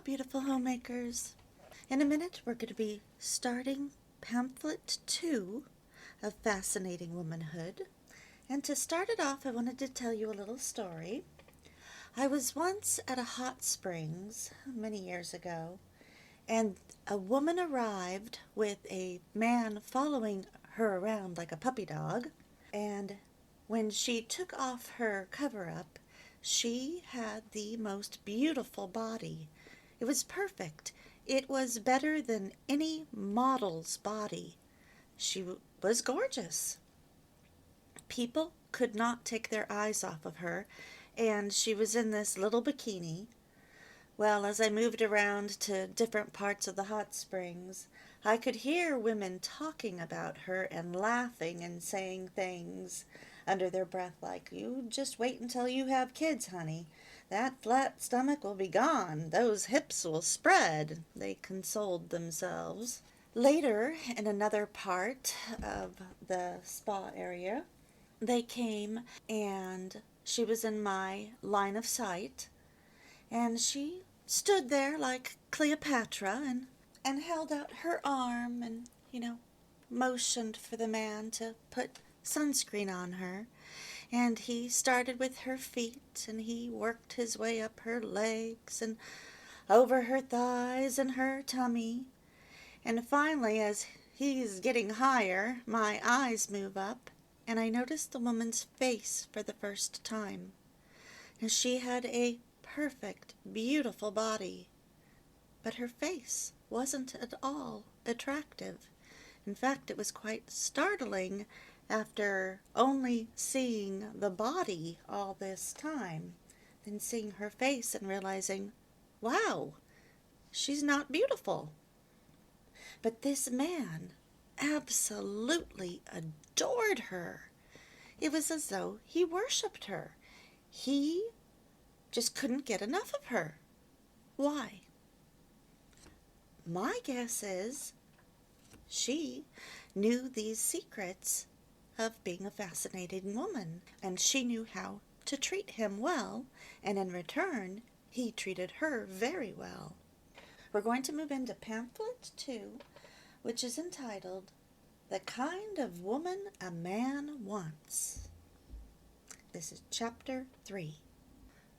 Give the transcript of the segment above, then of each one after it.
Hello, beautiful homemakers. In a minute, we're going to be starting Pamphlet 2 of Fascinating Womanhood. And to start it off, I wanted to tell you a little story. I was once at a hot springs many years ago, and a woman arrived with a man following her around like a puppy dog. And when she took off her cover-up, she had the most beautiful body. It was perfect. It was better than any model's body. She was gorgeous. People could not take their eyes off of her, and she was in this little bikini. Well, as I moved around to different parts of the hot springs, I could hear women talking about her and laughing and saying things under their breath like, "You just wait until you have kids, honey. That flat stomach will be gone. Those hips will spread," they consoled themselves. Later, in another part of the spa area, they came and she was in my line of sight, and she stood there like Cleopatra and held out her arm and, motioned for the man to put sunscreen on her. And he started with her feet, and he worked his way up her legs and over her thighs and her tummy. And finally, as he's getting higher, my eyes move up, and I notice the woman's face for the first time. And she had a perfect, beautiful body, but her face wasn't at all attractive. In fact, it was quite startling after only seeing the body all this time, then seeing her face and realizing, wow, she's not beautiful. But this man absolutely adored her. It was as though he worshipped her. He just couldn't get enough of her. Why? My guess is she knew these secrets of being a fascinating woman, and she knew how to treat him well, and in return, he treated her very well. We're going to move into Pamphlet 2, which is entitled, "The Kind of Woman a Man Wants." This is Chapter 3.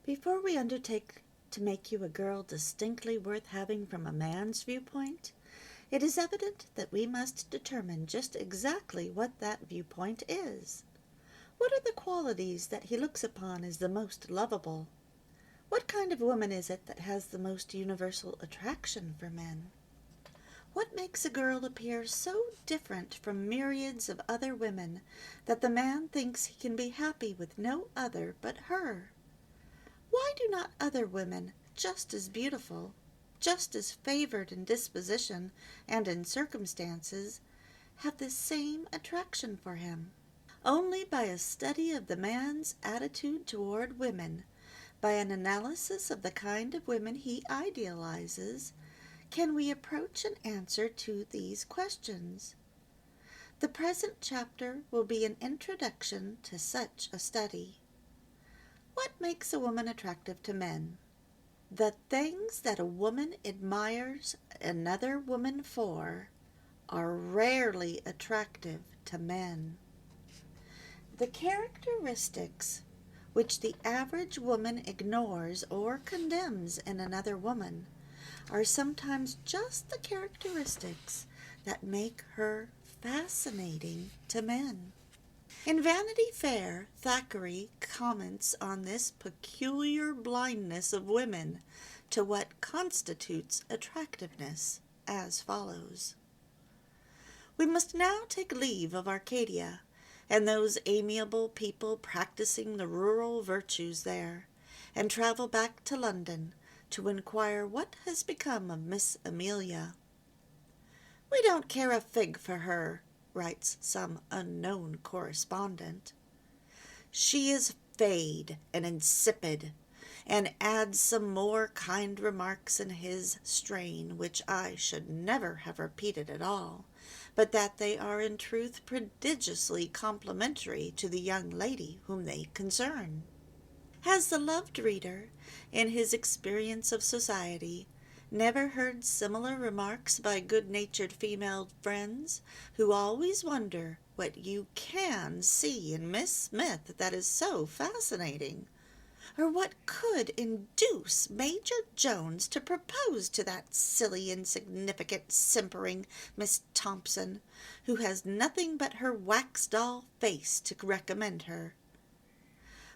Before we undertake to make you a girl distinctly worth having from a man's viewpoint, it is evident that we must determine just exactly what that viewpoint is. What are the qualities that he looks upon as the most lovable? What kind of woman is it that has the most universal attraction for men? What makes a girl appear so different from myriads of other women that the man thinks he can be happy with no other but her? Why do not other women, just as beautiful, just as favored in disposition and in circumstances, have the same attraction for him? Only by a study of the man's attitude toward women, by an analysis of the kind of women he idealizes, can we approach an answer to these questions. The present chapter will be an introduction to such a study. What makes a woman attractive to men? The things that a woman admires another woman for are rarely attractive to men. The characteristics which the average woman ignores or condemns in another woman are sometimes just the characteristics that make her fascinating to men. In Vanity Fair, Thackeray comments on this peculiar blindness of women to what constitutes attractiveness as follows. We must now take leave of Arcadia and those amiable people practicing the rural virtues there, and travel back to London to inquire what has become of Miss Amelia. "We don't care a fig for her," writes some unknown correspondent. "She is fade and insipid," and adds some more kind remarks in his strain, which I should never have repeated at all, but that they are in truth prodigiously complimentary to the young lady whom they concern. Has the loved reader, in his experience of society, Never heard similar remarks by good-natured female friends who always wonder what you can see in Miss Smith that is so fascinating, or what could induce Major Jones to propose to that silly, insignificant, simpering Miss Thompson, who has nothing but her wax doll face to recommend her.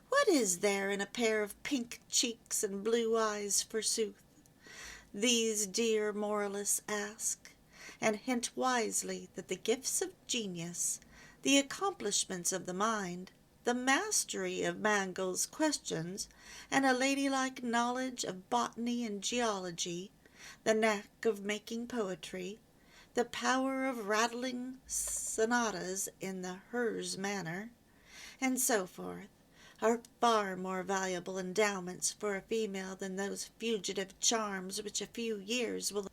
What is there in a pair of pink cheeks and blue eyes, forsooth? These dear moralists ask, and hint wisely that the gifts of genius, the accomplishments of the mind, the mastery of Mangel's questions, and a ladylike knowledge of botany and geology, the knack of making poetry, the power of rattling sonatas in the Herz manner, and so forth, are far more valuable endowments for a female than those fugitive charms which a few years will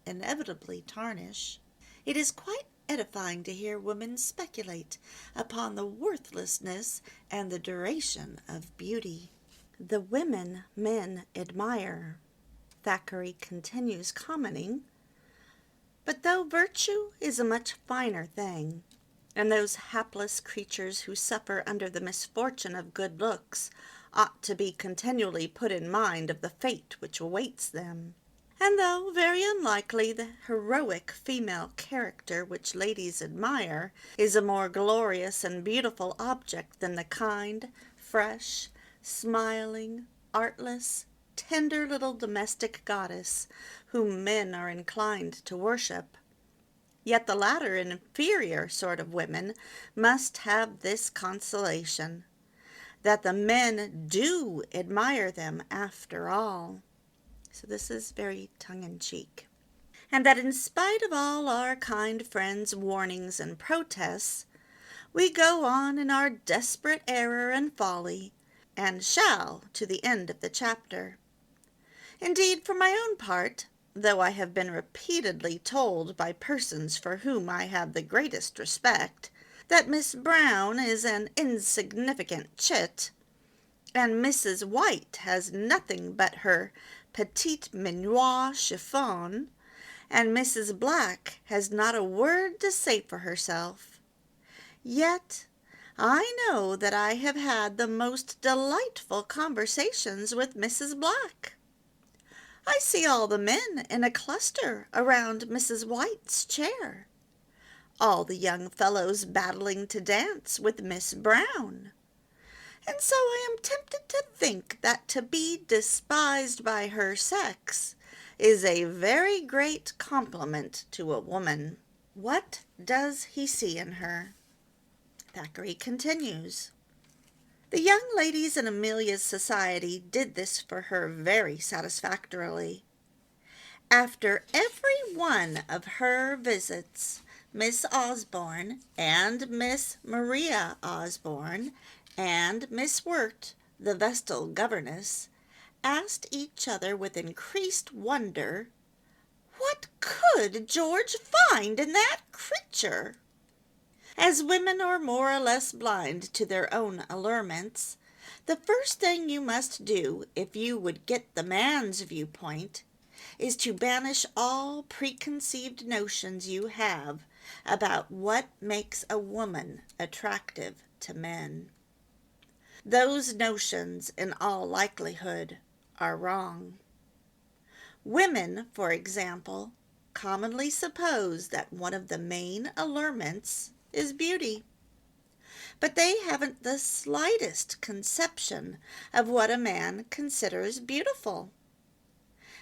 inevitably tarnish. It is quite edifying to hear women speculate upon the worthlessness and the duration of beauty. The women men admire, Thackeray continues, commenting, but though virtue is a much finer thing, and those hapless creatures who suffer under the misfortune of good looks ought to be continually put in mind of the fate which awaits them. And though very unlikely the heroic female character which ladies admire is a more glorious and beautiful object than the kind, fresh, smiling, artless, tender little domestic goddess whom men are inclined to worship, yet the latter inferior sort of women must have this consolation, that the men do admire them after all. So this is very tongue-in-cheek. And that in spite of all our kind friends' warnings and protests, we go on in our desperate error and folly, and shall to the end of the chapter. Indeed, for my own part, though I have been repeatedly told by persons for whom I have the greatest respect that Miss Brown is an insignificant chit, and Mrs. White has nothing but her petite minois chiffon, and Mrs. Black has not a word to say for herself, yet I know that I have had the most delightful conversations with Mrs. Black. I see all the men in a cluster around Mrs. White's chair, all the young fellows battling to dance with Miss Brown, and so I am tempted to think that to be despised by her sex is a very great compliment to a woman. What does he see in her? Thackeray continues. The young ladies in Amelia's society did this for her very satisfactorily. After every one of her visits, Miss Osborne and Miss Maria Osborne and Miss Wirt, the Vestal governess, asked each other with increased wonder, what could George find in that creature? As women are more or less blind to their own allurements, the first thing you must do if you would get the man's viewpoint is to banish all preconceived notions you have about what makes a woman attractive to men. Those notions, in all likelihood, are wrong. Women, for example, commonly suppose that one of the main allurements is beauty, but they haven't the slightest conception of what a man considers beautiful.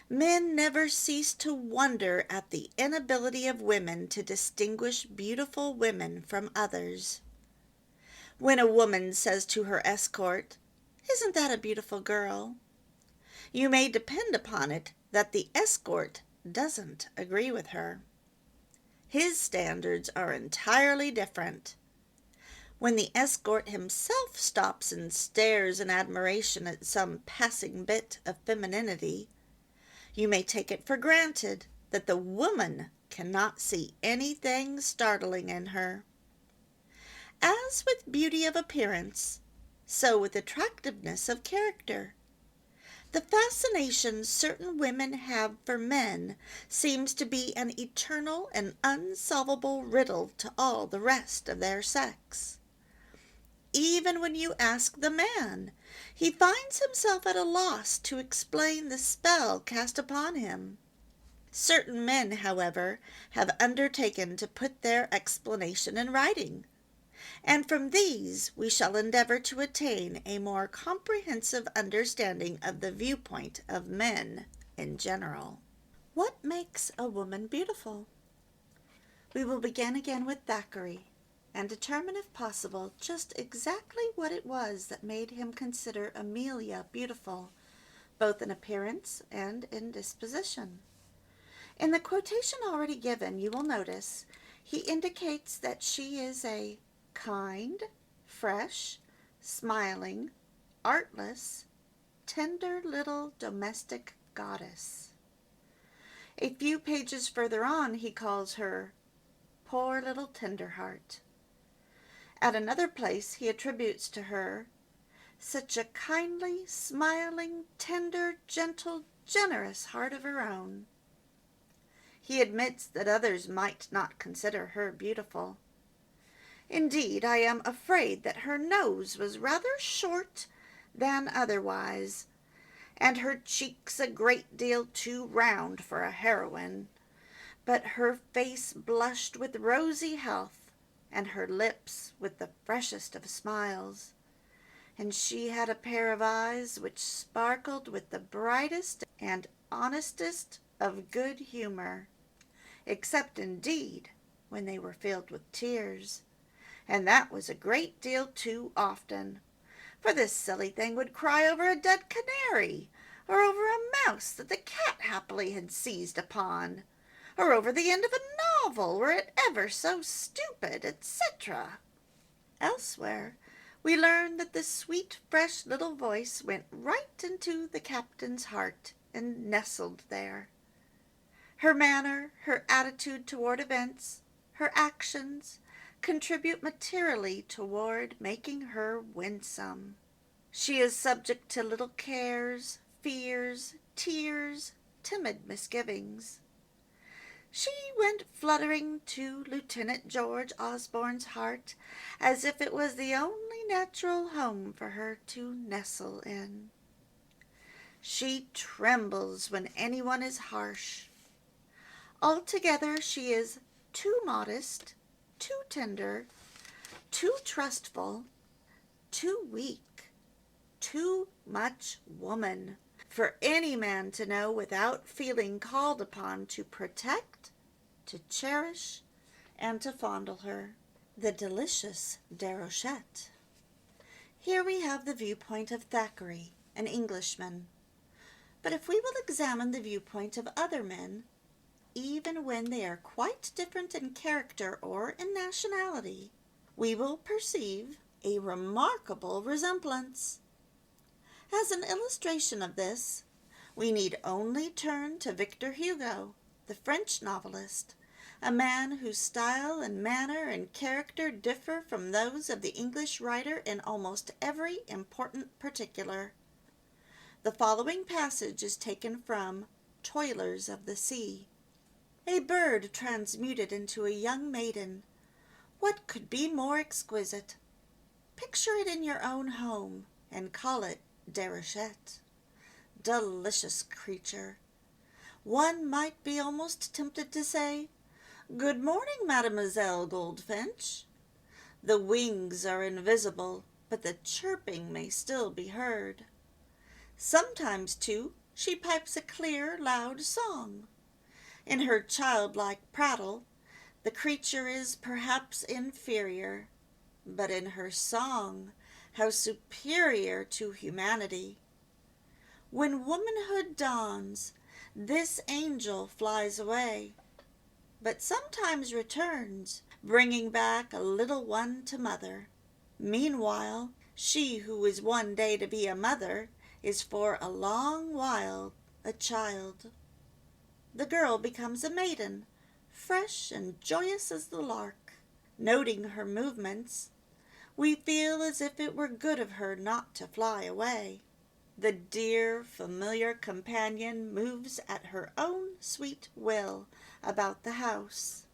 Men never cease to wonder at the inability of women to distinguish beautiful women from others. When a woman says to her escort, "Isn't that a beautiful girl?" you may depend upon it that the escort doesn't agree with her. His standards are entirely different. When the escort himself stops and stares in admiration at some passing bit of femininity, you may take it for granted that the woman cannot see anything startling in her. As with beauty of appearance, so with attractiveness of character. The fascination certain women have for men seems to be an eternal and unsolvable riddle to all the rest of their sex. Even when you ask the man, he finds himself at a loss to explain the spell cast upon him. Certain men, however, have undertaken to put their explanation in writing, and from these we shall endeavor to attain a more comprehensive understanding of the viewpoint of men in general. What makes a woman beautiful? We will begin again with Thackeray, and determine, if possible, just exactly what it was that made him consider Amelia beautiful, both in appearance and in disposition. In the quotation already given, you will notice he indicates that she is a kind, fresh, smiling, artless, tender little domestic goddess. A few pages further on he calls her poor little tender-heart. At another place he attributes to her such a kindly, smiling, tender, gentle, generous heart of her own. He admits that others might not consider her beautiful. Indeed, I am afraid that her nose was rather short than otherwise, and her cheeks a great deal too round for a heroine, but her face blushed with rosy health, and her lips with the freshest of smiles, and she had a pair of eyes which sparkled with the brightest and honestest of good humor, except indeed when they were filled with tears, and that was a great deal too often, for this silly thing would cry over a dead canary, or over a mouse that the cat happily had seized upon, or over the end of a novel, were it ever so stupid, etc. Elsewhere we learn that the sweet, fresh little voice went right into the captain's heart and nestled there. Her manner, her attitude toward events, her actions, contribute materially toward making her winsome. She is subject to little cares, fears, tears, timid misgivings. She went fluttering to Lieutenant George Osborne's heart as if it was the only natural home for her to nestle in. She trembles when anyone is harsh. Altogether she is too modest, too tender, too trustful, too weak, too much woman, for any man to know without feeling called upon to protect, to cherish, and to fondle her. The Delicious Deruchette. Here we have the viewpoint of Thackeray, an Englishman. But if we will examine the viewpoint of other men, even when they are quite different in character or in nationality, we will perceive a remarkable resemblance. As an illustration of this, we need only turn to Victor Hugo, the French novelist, a man whose style and manner and character differ from those of the English writer in almost every important particular. The following passage is taken from Toilers of the Sea. A bird transmuted into a young maiden. What could be more exquisite? Picture it in your own home, and call it Deruchette. Delicious creature! One might be almost tempted to say, "Good morning, Mademoiselle Goldfinch." The wings are invisible, but the chirping may still be heard. Sometimes, too, she pipes a clear, loud song. In her childlike prattle, the creature is perhaps inferior, but in her song, how superior to humanity! When womanhood dawns, this angel flies away, but sometimes returns, bringing back a little one to mother. Meanwhile, she who is one day to be a mother is for a long while a child. The girl becomes a maiden, fresh and joyous as the lark. Noting her movements, we feel as if it were good of her not to fly away. The dear, familiar companion moves at her own sweet will about the house,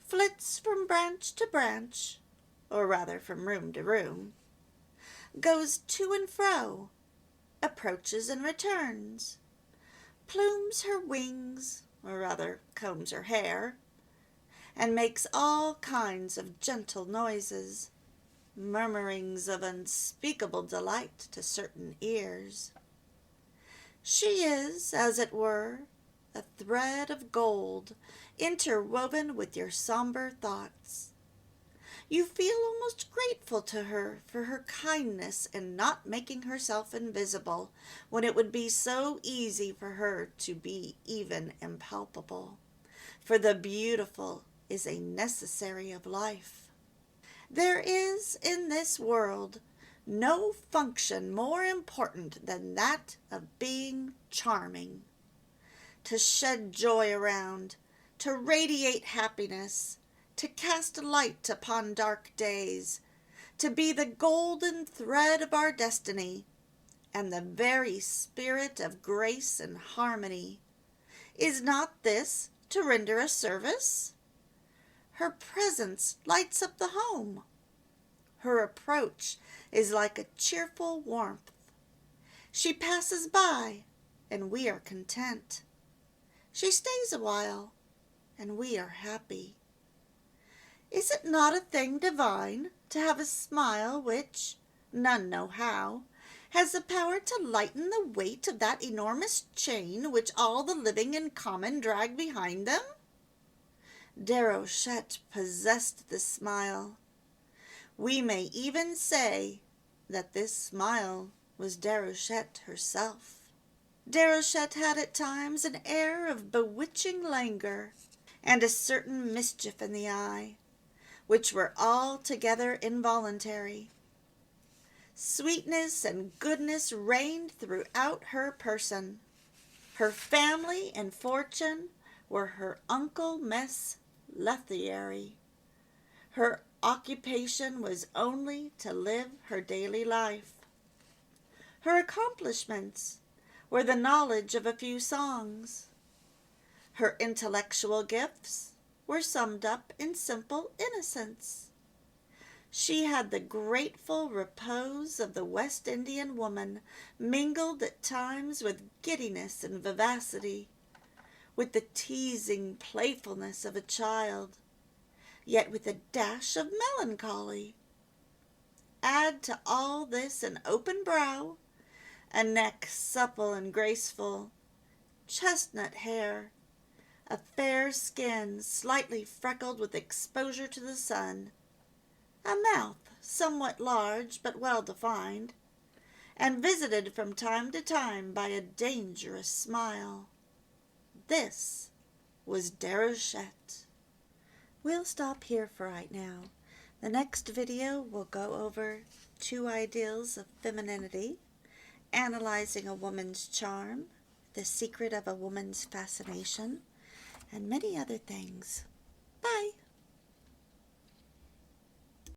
flits from branch to branch, or rather from room to room, goes to and fro, approaches and returns, plumes her wings, or rather combs her hair, and makes all kinds of gentle noises, murmurings of unspeakable delight to certain ears. She is, as it were, a thread of gold interwoven with your somber thoughts. You feel almost grateful to her for her kindness in not making herself invisible when it would be so easy for her to be even impalpable. For the beautiful is a necessary of life. There is in this world no function more important than that of being charming. To shed joy around, to radiate happiness, to cast light upon dark days, to be the golden thread of our destiny, and the very spirit of grace and harmony. Is not this to render a service? Her presence lights up the home. Her approach is like a cheerful warmth. She passes by, and we are content. She stays a while, and we are happy. Is it not a thing divine to have a smile which, none know how, has the power to lighten the weight of that enormous chain which all the living in common drag behind them? Deruchette possessed this smile. We may even say that this smile was Deruchette herself. Deruchette had at times an air of bewitching languor, and a certain mischief in the eye, which were altogether involuntary. Sweetness and goodness reigned throughout her person. Her family and fortune were her uncle Mess Lethierry. Her occupation was only to live her daily life. Her accomplishments were the knowledge of a few songs. Her intellectual gifts were summed up in simple innocence. She had the grateful repose of the West Indian woman, mingled at times with giddiness and vivacity, with the teasing playfulness of a child, yet with a dash of melancholy. Add to all this an open brow, a neck supple and graceful, chestnut hair, a fair skin slightly freckled with exposure to the sun, a mouth somewhat large but well defined, and visited from time to time by a dangerous smile. This was Deruchette. We'll stop here for right now. The next video will go over 2 ideals of femininity, analyzing a woman's charm, the secret of a woman's fascination, and many other things. Bye!